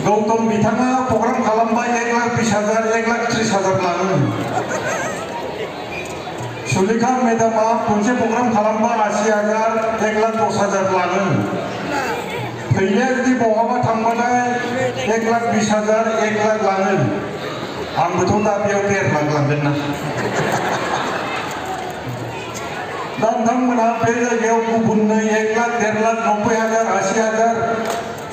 गौतम बिथाङा प्रग्राम खालामबाय 1,20,000 1,30,000 लाङो सुलेखा मेदामा मोनसे प्रग्राम खालामबा 80,000 1,10,000 लाङो फैलाया जुदि बहाबा थांबाथाय 1,20,000 1,00,000 लाङो आंबोथ' दा बेयाव 1,50,000 लांगोन ना दा नोंथांमोना बे जायगायाव गुबुननो 1,00,000 1,50,000 90,000 80,000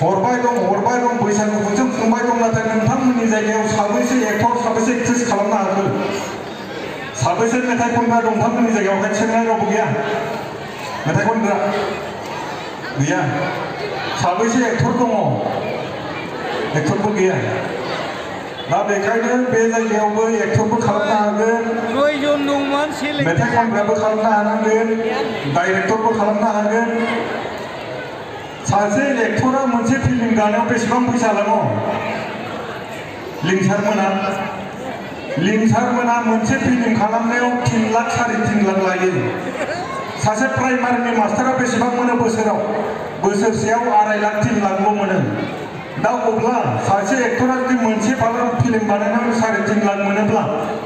हरबाय दं बैसागु बोथोर खुंबाय दं नाथाय नोंथांमोननि जायगायाव साबैसे एक्टर साबैसे एक्ट्रेस खालामनो हागोन साबैसे मेथाइ खनग्रा दं नोंथांमोननि जायगायाव सोंनाय रावबो गैया मेथाइ खनग्रा गैया साबैसे एक्टर दङ एक्टरबो गैया दा बेखायनो बे जायगायावबो एक्टरबो खालामनो हागोन 9 जन दंमोन मेथाइ खनग्राबो खालामनो हानांगोन डाइरेक्टरबो खालामनो हागोन सासे एक्टरा मोनसे फिल्म गानायाव बेसेबां फैसा लाङो लिंसारमोना मोनसे फिल्म खालामनायाव 3 लाख 3.5 लाख लायो सासे प्राइमारिनि मास्टारा बेसेबां मोनो बोसोराव बोसोरसेयाव 2.5 लाख 3 लाखल' मोनो दा अब्ला सासे एक्टरा जुदि मोनसे फिल्म बानायनायाव 3.5 लाख मोनोब्ला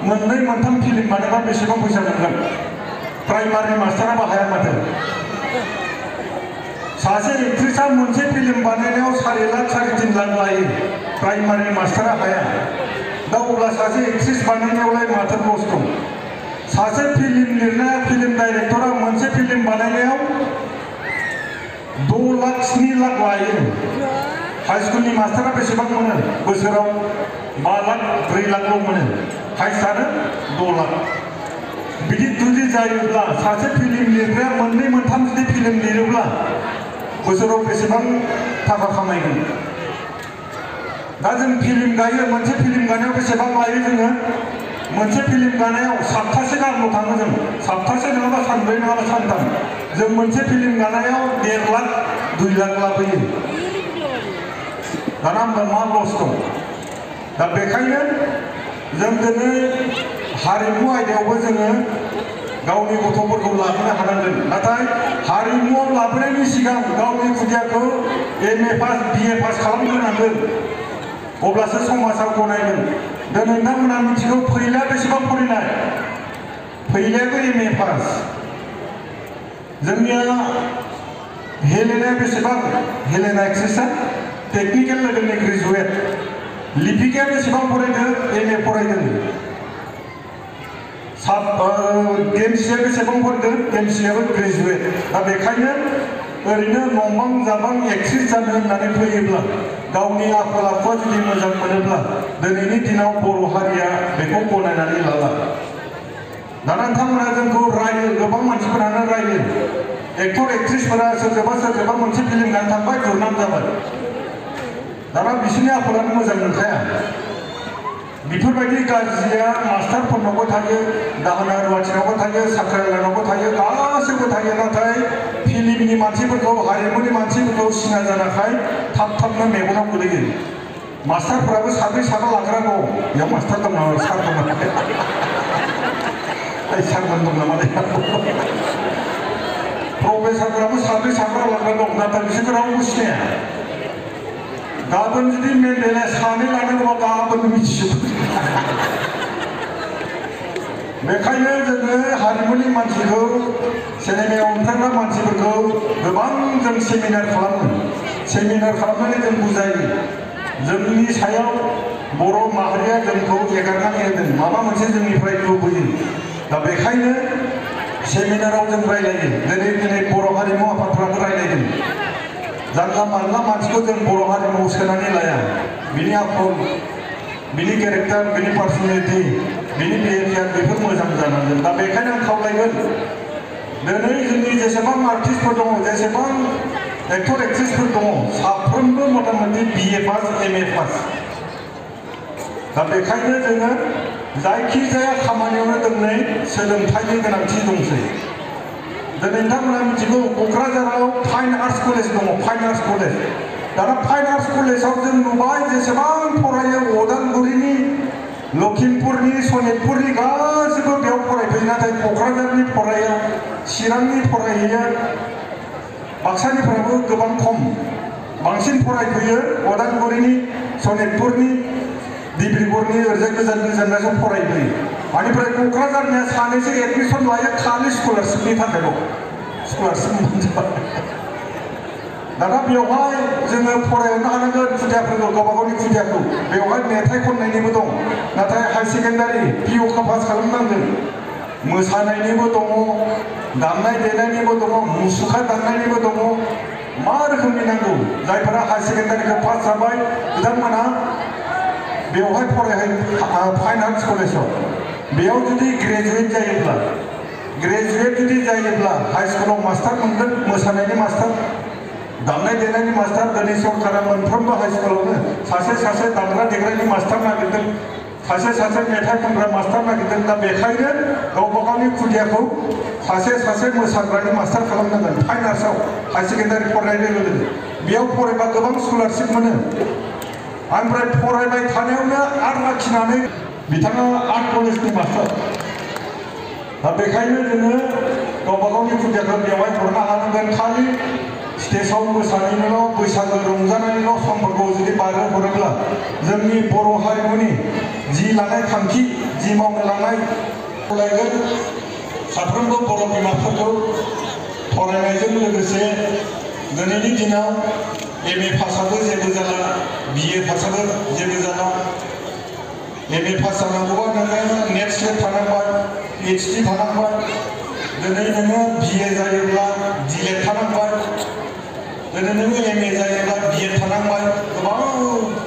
मोननै मोनथाम फिल्म बानायबा बेसेबां फैसा मोनगोन प्राइमारि मास्टारा बाहाया माथो सासे एक्ट्रेसा मोनसे फिल्म बानायनायाव 4 लाख 3.5 लाख लायो प्राइमारि मास्टारा हाया दा अब्ला सासे एक्ट्रेस बानायनायावलाय माथो लस दं सासे फिल्म लिरनाया फिल्म डाइरेक्टरा मोनसे फिल्म बानायनायाव 2 लाख 7 लाख लायो हाई स्कुलनि मास्टारा बेसेबां मोनो बोसोराव 5 लाख 4 लाखल' मोनो हाइस्टआनो 2 लाख बिदि जुदि जायोब्ला सासे फिल्म लिरग्राया मोननै मोनथाम जुदि फिल्म लिरोब्ला बोसोराव बेसेबां थाखा खामायगोन दा जों फिल्म गायो मोनसे फिल्म गानायाव बेसेबां लायो जोङो मोनसे फिल्म गानायाव 7थासो गाहामल' थाङो जों 7थासो नङाबा सानब्रै नङाबा सानथाम जों मोनसे फिल्म गानायाव 1.5 लाख 2 लाख लाबोयो दाना होमबा मा लस दं दा बेखायनो जों दिनै हारिमु आयदायावबो जोङो गावनि गथ'फोरखौ लाबोनो हानांगोन नाथाय हारिमुआव लाबोनायनि सिगां गावनि खुदियाखौ MA पास BA पास खालामग्रोनांगोन अब्लासो समाजा गनायगोन दिनै नोंथांमोना मिथिगौ फैलाया बेसेबां फरायनाय फैलायाबो MA पास जोंनिया हेलेनाया बेसेबां हेलेना एक्ट्रेसा टेक्निकेल लेभेलनि ग्रेजुवेट लिपिकाया बेसेबां फरायदों MA फरायदों गेमसिया बेसेबां फरायदों गेमसियाबो ग्रेजुवेट दा बेखायनो ओरैनो नंबां जाबां एक्ट्रेस जानो होननानै फैयोब्ला गावनि आखल आखुआ जुदि मोजां मोनोब्ला दिनैनि दिनाव बर' हारिया बेखौ गनायनानै लाला दाना नोंथांमोना जोंखौ रायो गोबां मानसिफोरानो रायो एक्टर एक्ट्रेसफोरा सोरजोंबा मोनसे फिल्म गानो थांबाय दुरनाम जाबाय दाना बिसोरनि आखलानो मोजां नंखाया बेफोरबायदि गाज्रिया मास्टारफोरनावबो थायो दाहोना रुवाथिनावबो थायो साख्रियालानावबो थायो गासैबो थायो नाथाय फिल्मनि मानसिफोरखौ हारिमुनि मानसिफोरखौ सिना जानाखाय थाब मेगनाव गोलैयो मास्टारफोराबो 3 4 लाग्रा दं बेयाव मास्टार दं नामा सार दं नामा सारमोन दं नामा प्रफेसारफोराबो 3 4 लाग्रा दं नाथाय बिसोरखौ रावबो सिनाया गाबोन जुदि मेन्डेलाया 2 लानांगौबा गाबोन मिथिजोबो बेखायनो जोङो हारिमुनि मानसिखौ सिनेमायाव ओंखारग्रा मानसिफोरखौ गोबां जों सेमिनार खालामो सेमिनार खालामनानै जों बुजायो जोंनि सायाव बर' माहारिया जोंखौ एगारनानै होदों माबा मोनसे जोंनिफ्राय लुबैयो दा बेखायनो सेमिनाराव जों रायलायो दिनै बर' हारिमु आफादफ्राबो रायलायदों जानला मानला मानसिखौ जों बर' हारिमुआव सोनानै लाया बिनि आखल बिनि केरेक्टार बिनि पार्सनेलिटि बिनि बिहेभियार बेफोर मोजां जानांगोन दा बेखायनो आं खावलायगोन दिनै जोंनि जेसेबां आर्टिस्टफोर दङ जेसेबां एक्टर एक्ट्रेसफोर दङ साफ्रोमबो मथा-मथि BA पास MA पास दा बेखायनो जोङो जायखिजाया खामानियावनो दिनै सोलोंथाइनि गोनांथि दंसै दिनै नोंथांमोना मिथिगौ क'क्राझाराव फाइन आर्ट्स कलेज दङ फाइन आर्ट्स कलेज दाना फाइन आर्ट्स कलेजाव जों नुबाय जेसेबां फरायो अदालगुरिनि लखिमपुरनि सनितपुरनि गासैबो बेयाव फरायफैयो नाथाय क'क्राझारनि फराया चिरांनि फरायहैया बाक्सानिफ्राबो गोबां खम बांसिन फरायफैयो उदालगुरिनि सनितपुरनि डिब्रुगड़नि ओरैजाय गोजान गोजाननिसो फरायफैयो बेनिफ्राय क'क्राझारनिया सानैसो एडमिसन लायो खालि स्कलारशिपनि थाखायल' स्कलारशिप मोनजोबा दाना बेवहाय जोङो फरायनो हानांगोन खुदियाफोरखौ गावबा गावनि खुदियाखौ बेवहाय मेथाइ खननायनिबो दं नाथाय हाई सेकेन्डारि पिअखौ पास खालामनांगोन मोसानायनिबो दङ दामनाय देनायनिबो दङ मुसुखा दामनायनिबो दङ मा रोखोमनि नांगौ जायफोरा हाई सेकेन्डारिखौ पास जाबाय बिथांमोना बेवहाय फरायहै फाइन आर्ट्स कलेजाव बेयाव जुदि ग्रेजुवेट जायोब्ला हाई स्कुलाव मास्टार मोनगोन मोसानायनि मास्टार दामनाय देनायनि मास्टार दिनै सरकारा मोनफ्रोमबो हाई स्कुलावनो सासे दामग्रा देग्रानि मास्टार नागिरदों सासे मेथाइ खनग्रा मास्टार नागिरदों दा बेखायनो गावबा गावनि खुदियाखौ सासे मोसाग्रानि मास्टार खालामनांगोन फाइन आर्ट्सआव हाई सेकेन्डारि फरायनाय लोगो लोगो बेयाव फरायबा गोबां स्कलारशिप मोनो ओमफ्राय फरायबाय थानायावनो आर्ट लाखिनानै बिथाङा आर्ट कलेजनि मास्टार दा बेखायनो जोङो गावबा गावनि खुदियाखौ बेवहाय हरनो हानांगोन खालि स्टेजाव मोसानायनिल' बैसागो रंजानायनिल' समफोरखौ जुदि बारहोहरोब्ला जोंनि बर' हारिमुनि जि लानाय थांखि जि मावनो लानाय खावलायगोन साफ्रोमबो बर' बिमाफोरखौ फरायनायजों लोगोसे दिनैनि दिनाव एमए पासआबो जेबो जाला बिए पासआबो जेबो जाला एमए पास जानांगौबा नोङो नेट स्लेट थानांबाय पिएचडि थानांबाय दिनै नोङो बिए जायोब्ला डिलेट थानांबाय दिनै नोङो एमए जायोब्ला बिएड थानांबाय गोबां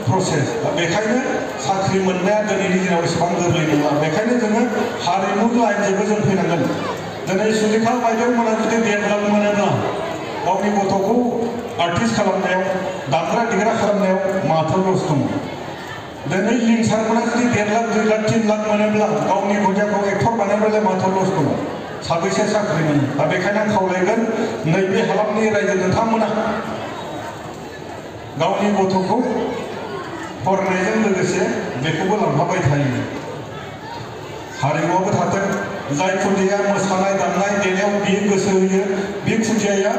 प्रसेस दा बेखायनो साख्रि मोननाया दिनैनि दिनाव एसेबां गोरलै नङा बेखायनो जोङो हारिमु लाइनजोंबो जों फैनांगोन दिनै सुलेखा बायदेवमोना जुदि डेभेलप मोनोब्ला गावनि गथ'खौ आर्टिस्ट खालामनायाव दामग्रा देग्रा खालामनायाव माथो लस दङ दिनै लिंसारमोना जुदि 1.5 लाख 2 लाख 3 लाख मोनोब्ला गावनि खुदियाखौ एक्टर बानायब्लालाय माथो लस दङ साबैसे साख्रि मोनो दा बेखायनो आं खावलायगोन नैबे हालामनि रायजो नोंथांमोना गावनि गथ'खौ फरायनायजों लोगोसे बेखौबो लांफाबाय थायो हारिमुआबो थाथों जाय खुदिया मोसानाय दामनाय देनायाव बियो गोसो होयो बे खुदियाया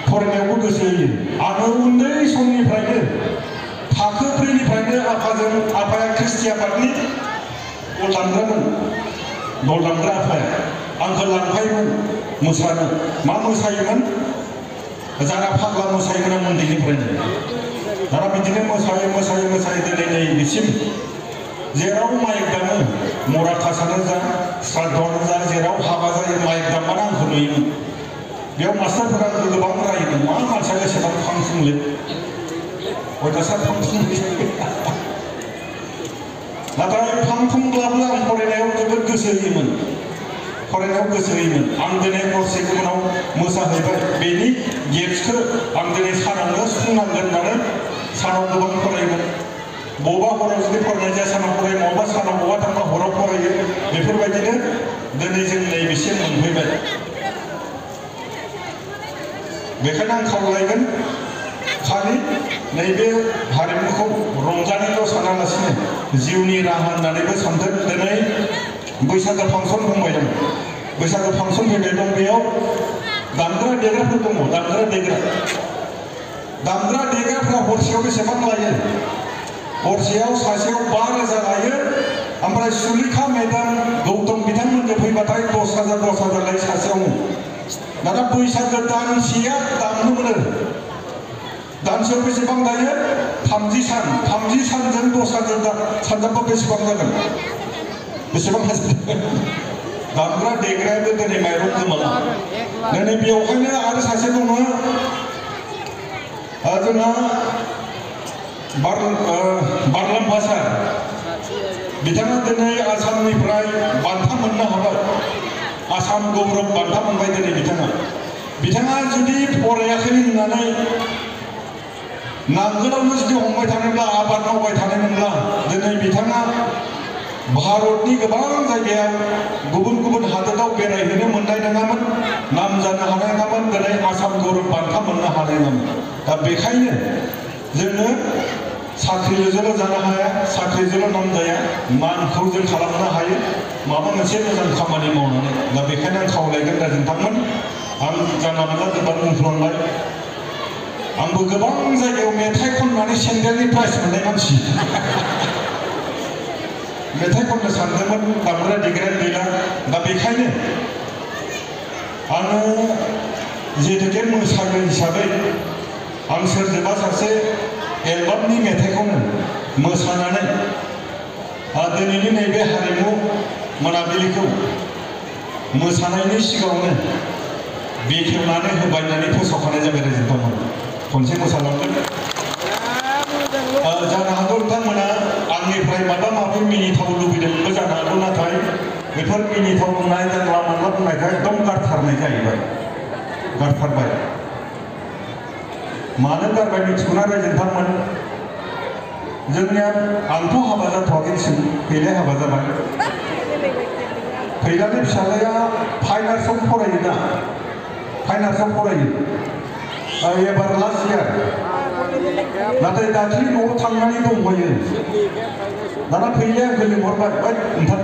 फरायनायावबो गोसो होयो आङो उन्दै समनिफ्रायनो थाखो 4निफ्रायनो आफाया ख्रिस्टि आफादनि दल दामग्रा आफाया आंखौ लांफायोमोन मोसानो मा मोसायोमोन जारा फाग्ला मोसायोमोन आं उन्दैनिफ्रायनो दाना बिदिनो मोसायै दिनै नैबेसिम जेराव माइक दामो मराकासानो जा श्राद्धआनो जा जेराव हाबा जायो माइक दामबानो आंखौ नुयोमोन बेयाव मास्टारफोरा आंखौ गोबां रायोमोन मा मानसिया एसेबां फांफुंले अयथासार फांफुं नाथाय फांफुंब्लाबो आं फरायनायाव जोबोद गोसो होयोमोन आं दिनै हरसे गुबुनाव मोसाहैबाय बेनि गेप्सखौ आं दिनै सानावनो सुफुंनांगोन होननानै सानाव गोबां फरायोमोन बबेबा हराव जुदि फरायनाय जाया सानाव फरायो बबेबा सानाव बबेबा थांबा हराव फरायो बेफोरबायदिनो दिनै जों नैबेसिम मोनफैबाय बेखायनो आं खावलायगोन खालि नैबे हारिमुखौ रंजानायल' सानालासिनो जिउनि राहा होननानैबो सानदों दिनै बैसागो फांसन बुंबाय दं बैसागो फांसन फैबाय दं बेयाव दामग्रा देग्राफोर दङ दामग्रा देग्राफ्रा हरसेयाव बेसेबां लायो हरसेयाव सासेयाव 5,000 लायो ओमफ्राय सुलेखा मेदाम गौतम बिथांमोनजों फैबाथाय 10,000 लायो सासेयावनो दाना बैसागो दानसेया दामनो मोनो दानसेयाव बेसेबां दायो 30 सानजों 10,000 सानजाबा बेसेबां जागोन बेसेबां दामग्रा देग्रायाबो दिनै माइरं गोमाला दिनै बेवहायनो आरो सासे दङ जोंहा बारलाम्फा सार बिथाङा दिनै आसामनिफ्राय बान्था मोननो हाबाय आसाम गौरब बान्था मोनबाय दिनै बिथाङा जुदि फरायाखै होननानै नांगोलावनो जुदि हमबाय थानोब्ला आबाद मावबाय थानायमोनब्ला दिनै बिथाङा भारतनि गोबां जायगायाव गुबुन हादोराव बेरायहैनो मोननाय नङामोन नाम जानो हानाय नङामोन दिनै आसाम गौरब बान्था मोननो हानाय नङामोन दा बेखायनो जोङो साख्रिजोंल' जानो हाया साख्रिजोंल' नाम जाया मानखौ जों खालामनो हायो माबा मोनसे मोजां खामानि मावनानै दा बेखायनो आं खावलायगोन दा नोंथांमोन आं जानला मोनला गोबां बुंफ्लांबाय आंबो गोबां जायगायाव मेथाइ खननानै सेन्देलनि प्राइज मोननाय मानसि मेथाइ खननो सानदोंमोन दामग्रा देग्रायानो गैला दा बेखायनो आङो जिहेतुके मोसायो हिसाबै आं सोरजोंबा सासे एलबामनि मेथाइखौनो मोसानानै दिनैनि नैबे हारिमु मोनाबिलिखौ मोसानायनि सिगाङावनो बेखेवनानै होबाय होननानै फोसावखानाय जाबाय रायजोफोर खनसे मोसालांगोन जानो हागौ नोंथांमोना आंनिफ्राय माबा माबि मिनिथाव लुबैदोंबो जानो हागौ नाथाय बेफोर मिनिथाव बुंनाय जानला मोनला बुंनायखाय एकदम गारथारनाय जाहैबाय गारथारबाय मानो गारबाय मिथिगौना रायजोफोर जोंनिया आंथ' हाबा जाथ'वाखैसो फैलाय हाबा जाबाय फैलानि फिसालाया फाइन आर्ट्सआव फरायो दा फाइन आर्ट्सआव फरायो एबार लास्ट इयार नाथाय दाख्लि न'आव थांनानै दंफैयो दाना फैलाय आंखौ लिंहरबाय बाय नोंथां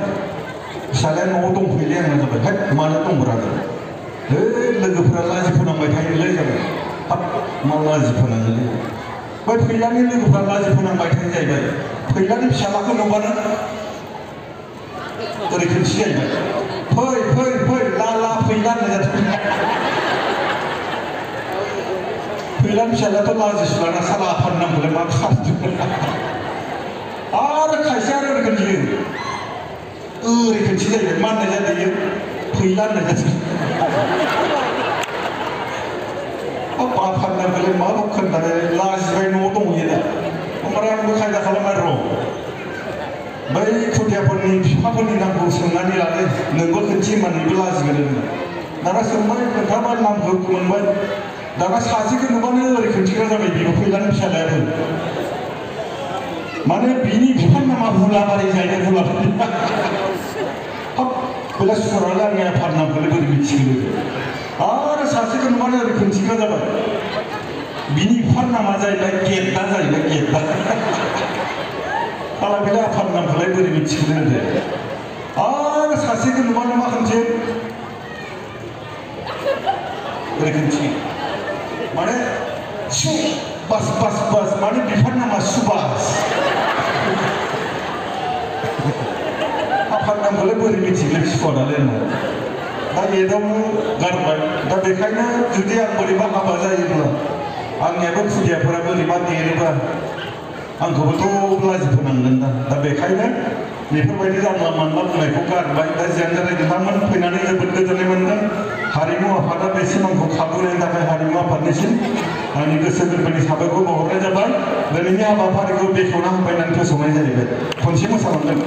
फिसालाया न'आव दंफैलाय आंना जाबाय हाय मानो दंब्रा लोगोफोरा लाजि फोनांबाय थायोलै जाबाय हाब मा लाजि फोनाङोलै बै फैलानि लोगोफ्रा लाजि फोनांबाय थायो जाहैबाय फैलानि फिसालाखौ नुबानो ओरै खोनथि जाहैबाय फै फै फै ला फैला होननाय जादों फैलानि फिसालायाथ' लाजिसुलाना साला आफानि नामखौलाय मा खालामदों आरो खायसे आरो ओरै खोन्थियो ओरै खोनथि जाहैबाय मा होननाय जादों इयो फैला होननाय जादों आफानि नामखौलाय मा खोन्थानो लाजिबाय न'आव दंहैयो दा ओमफ्राय आंबो खायदा खालामबाय र' बै खुदियाफोरनि बिफाफोरनि नामखौ सोंनानै लादों नोंबो खोनथि होननानैबो लाजिगोन दाना सोंबाय खोन्थाबाय नामखौ मोनबाय दाना सासेखौ नुबानो ओरै खोन्थिग्रा जाबाय बेबो फैलानि फिसालायाबो माने बिनि बिफानि नामा हुलाबारि जाहैदों हुलाबारि हाब बेला सुरालाय आंनि आफानि नामखौलाय बोरै मिथिगोन आरो सासेखौ नुबानो ओरै खोन्थिग्रा जाबाय बिनि बिफानि नामा जाहैबाय गेद्दा जाहैबाय गेद्दा आला बेला आफानि नामखौलाय बोरै मिथिगोन होनदो आरो सासेखौ नुबानो मा खोन्थियो ओरै खोन्थियो माने बास बास बास माने बिफानि नामा सुबास आफानि नामखौलाय बोरै मिथिगोन सुवादालाय होनना दा एदावनो गारबाय दा बेखायनो जुदि आं बोरैबा हाबा जायोब्ला आंनियाबो खुदियाफोरा बोरैबा देरोबा आंखौबोथ' लाजि फोनांगोन दा बेखायनो बेफोरबायदि जानला मानला बुंनायखौ गारबाय दा जियानो जाबाय नोंथांमोन फैनानै जोबोद गोजोननाय मोनदों हारिमु आफादा बेसिम आंखौ खाबु होनायनि थाखाय हारिमु आफादनिसिम आंनि गोसो गोरबोनि साबायखर बावहरनाय जाबाय दिनैनि हाबाफारिखौ बेखेवना होबाय होननानै फोसावनाय जाहैबाय खनसे मोसालांगोन